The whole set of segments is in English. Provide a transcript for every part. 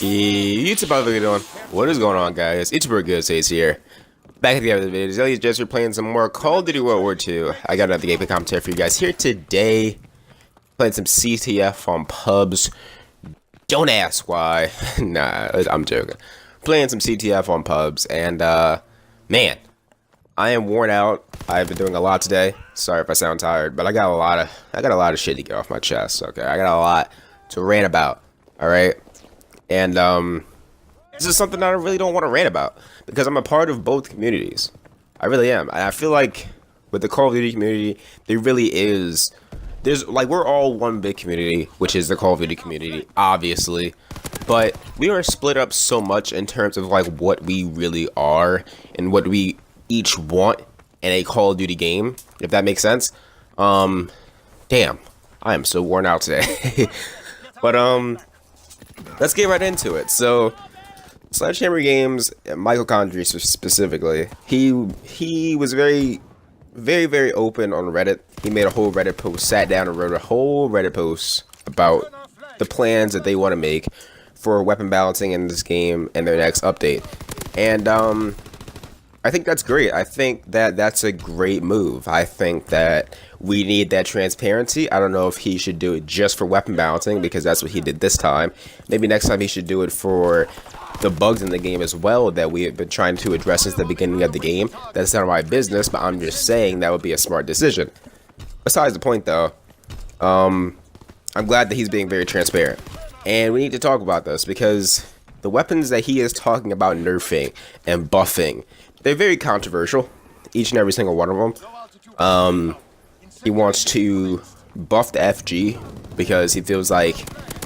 YouTube, how are you doing? What is going on, guys? It's your good Says here. Back at the end of the video, Zelly's just playing some more Call of Duty World War II. I got another gameplay commentary for you guys here today. Playing some CTF on pubs. Don't ask why. Nah, I'm joking. Playing some CTF on pubs, and man, I am worn out. I've been doing a lot today. Sorry if I sound tired, but I got a lot of shit to get off my chest. Okay, I got a lot to rant about. All right. And this is something that I really don't want to rant about because I'm a part of both communities. I really am. And I feel like with the Call of Duty community, there really is. There's like we're all one big community, which is the Call of Duty community, obviously. But we are split up so much in terms of like what we really are and what we each want in a Call of Duty game, if that makes sense. Damn, I am so worn out today. But let's get right into it. So, Sledgehammer Games, Michael Condrey specifically, he was very open on Reddit. He made a whole Reddit post, sat down and wrote a whole Reddit post about the plans that they want to make for weapon balancing in this game and their next update. And I think that's great. I think that that's a great move. I think that we need that transparency. I don't know if he should do it just for weapon balancing because that's what he did this time. Maybe next time he should do it for the bugs in the game as well that we have been trying to address since the beginning of the game. That's none of my business, but I'm just saying that would be a smart decision. Besides the point though, I'm glad that he's being very transparent. And we need to talk about this because the weapons that he is talking about nerfing and buffing, they're very controversial, each and every single one of them. He wants to buff the FG because he feels like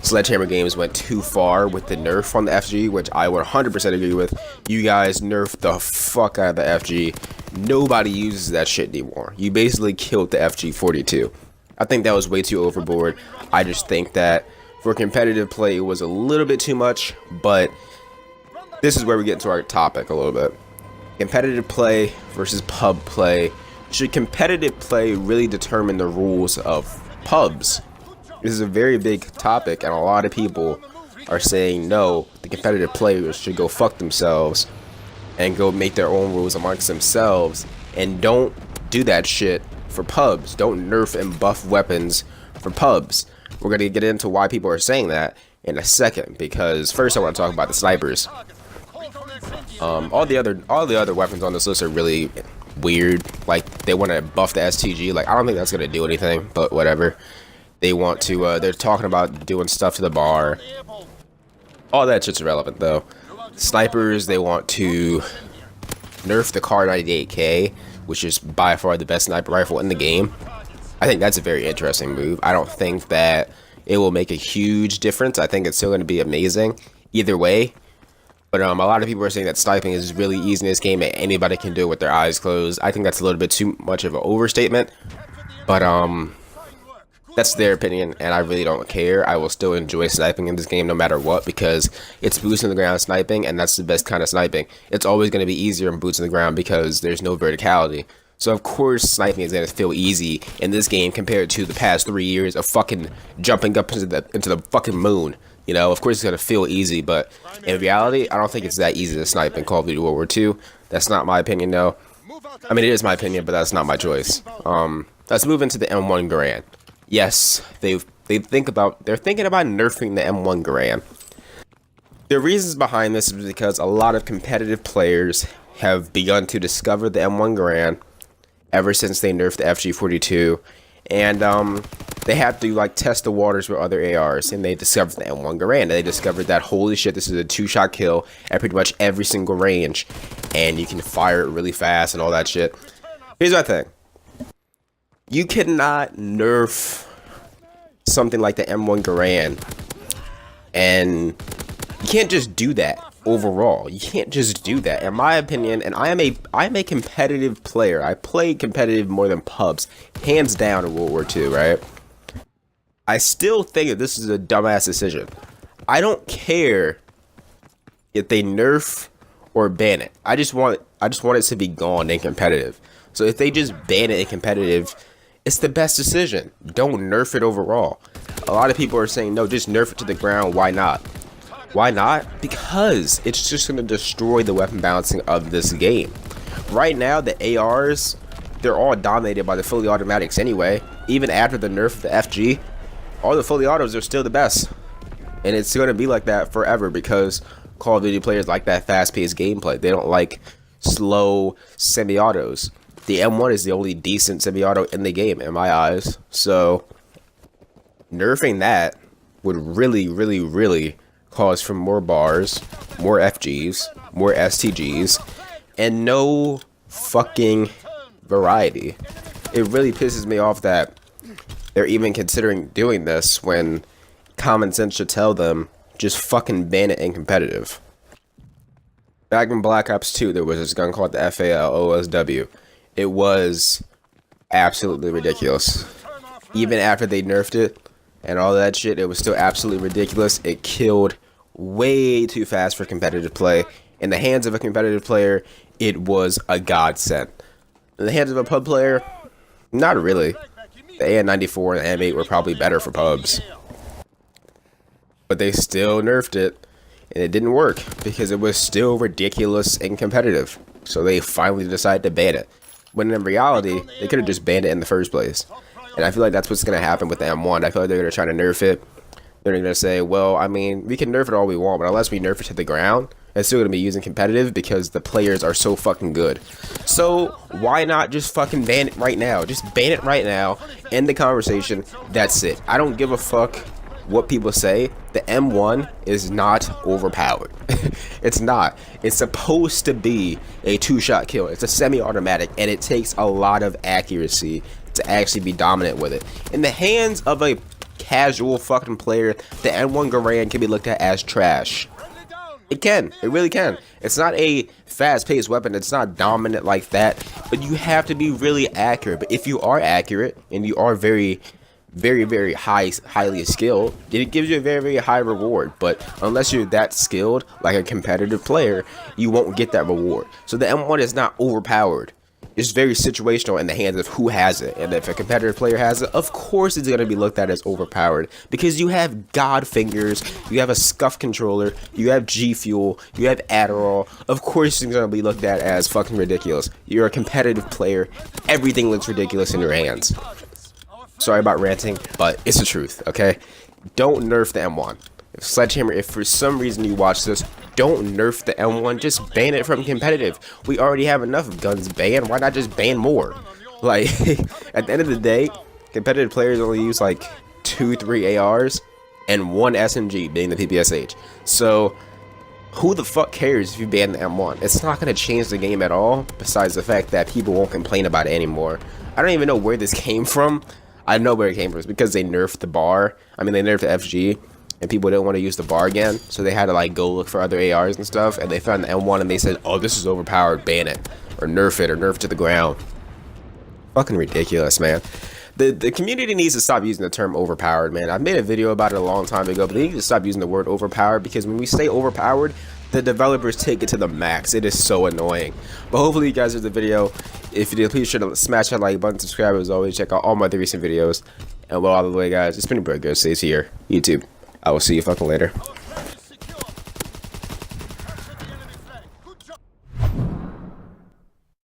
Sledgehammer Games went too far with the nerf on the FG, which I would 100% agree with. You guys nerfed the fuck out of the FG. Nobody uses that shit anymore. You basically killed the FG 42. I think that was way too overboard. I just think that for competitive play, it was a little bit too much, but this is where we get into our topic a little bit. Competitive play versus pub play. Should competitive play really determine the rules of pubs? This is a very big topic, and a lot of people are saying no, the competitive players should go fuck themselves and go make their own rules amongst themselves, and don't do that shit for pubs. Don't nerf and buff weapons for pubs. We're going to get into why people are saying that in a second, because first I want to talk about the snipers. All the other weapons on this list are really weird. Like they want to buff the STG. Like I don't think that's gonna do anything, but whatever. They want to. They're talking about doing stuff to the bar. All that shit's irrelevant though. Snipers. They want to nerf the Kar 98K, which is by far the best sniper rifle in the game. I think that's a very interesting move. I don't think that it will make a huge difference. I think it's still going to be amazing either way. But a lot of people are saying that sniping is really easy in this game and anybody can do it with their eyes closed. I think that's a little bit too much of an overstatement. But that's their opinion and I really don't care. I will still enjoy sniping in this game no matter what because it's boots in the ground sniping and that's the best kind of sniping. It's always going to be easier in boots in the ground because there's no verticality. So of course sniping is going to feel easy in this game compared to the past 3 years of fucking jumping up into the fucking moon. You know, of course it's going to feel easy, but in reality, I don't think it's that easy to snipe in Call of Duty World War II. That's not my opinion, though. I mean, it is my opinion, but that's not my choice. Let's move into the M1 Garand. Yes, they're thinking about nerfing the M1 Garand. The reasons behind this is because a lot of competitive players have begun to discover the M1 Garand ever since they nerfed the FG42, and they have to like test the waters with other ARs, and they discovered the M1 Garand. And they discovered that holy shit, this is a 2-shot kill at pretty much every single range, and you can fire it really fast and all that shit. Here's my thing: you cannot nerf something like the M1 Garand, and you can't just do that overall. You can't just do that, in my opinion. And I am a competitive player. I play competitive more than pubs, hands down, in World War II, right? I still think that this is a dumbass decision. I don't care if they nerf or ban it. I just want it to be gone in competitive. So if they just ban it in competitive, it's the best decision. Don't nerf it overall. A lot of people are saying, no, just nerf it to the ground. Why not? Why not? Because it's just going to destroy the weapon balancing of this game. Right now, the ARs, they're all dominated by the fully automatics anyway. Even after the nerf of the FG, all the fully autos are still the best. And it's going to be like that forever because Call of Duty players like that fast-paced gameplay. They don't like slow semi-autos. The M1 is the only decent semi-auto in the game, in my eyes. So, nerfing that would really cause for more bars, more FGs, more STGs, and no fucking variety. It really pisses me off that they're even considering doing this when common sense should tell them just fucking ban it in competitive. Back in Black Ops 2, there was this gun called the FALOSW. It was absolutely ridiculous. Even after they nerfed it and all that shit, it was still absolutely ridiculous. It killed way too fast for competitive play. In the hands of a competitive player, it was a godsend. In the hands of a pub player, not really. The AN94 and the M8 were probably better for pubs. But they still nerfed it, and it didn't work because it was still ridiculous and competitive. So they finally decided to ban it. When in reality, they could have just banned it in the first place. And I feel like that's what's going to happen with the M1. I feel like they're going to try to nerf it. They're going to say, well, I mean, we can nerf it all we want, but unless we nerf it to the ground, it's still going to be using competitive because the players are so fucking good. So why not just fucking ban it right now? Just ban it right now. End the conversation. That's it. I don't give a fuck what people say. The M1 is not overpowered. It's not. It's supposed to be a two-shot kill. It's a semi-automatic, and it takes a lot of accuracy to actually be dominant with it. In the hands of a casual fucking player, the M1 Garand can be looked at as trash. It can. It really can. It's not a fast-paced weapon. It's not dominant like that. But you have to be really accurate. But if you are accurate and you are very highly skilled, it gives you a very high reward. But unless you're that skilled, like a competitive player, you won't get that reward. So the M1 is not overpowered. It's very situational in the hands of who has it. And if a competitive player has it, of course it's going to be looked at as overpowered. Because you have God fingers, you have a scuff controller, you have G Fuel, you have Adderall. Of course it's going to be looked at as fucking ridiculous. You're a competitive player. Everything looks ridiculous in your hands. Sorry about ranting, but it's the truth, okay? Don't nerf the M1. Sledgehammer, if for some reason you watch this, don't nerf the M1, just ban it from competitive. We already have enough guns banned, why not just ban more? Like, at the end of the day, competitive players only use like 2-3 ARs and 1 SMG, being the PPSH. So, who the fuck cares if you ban the M1? It's not going to change the game at all, besides the fact that people won't complain about it anymore. I don't even know where this came from. I know where it came from. It's because they nerfed the bar. I mean, they nerfed the FG. And people didn't want to use the bar again, so they had to like go look for other ARs and stuff, and they found the M1 and they said, oh, this is overpowered, ban it, or nerf it to the ground. Fucking ridiculous, man. The community needs to stop using the term overpowered, man. I made a video about it a long time ago, but they need to stop using the word overpowered, because when we say overpowered, the developers take it to the max. It is so annoying. But hopefully you guys enjoyed the video. If you did, please sure to smash that like button, subscribe as always, check out all my other recent videos. And well, all the way, guys, it's been Bro Stays here, YouTube. I will see you fucking later.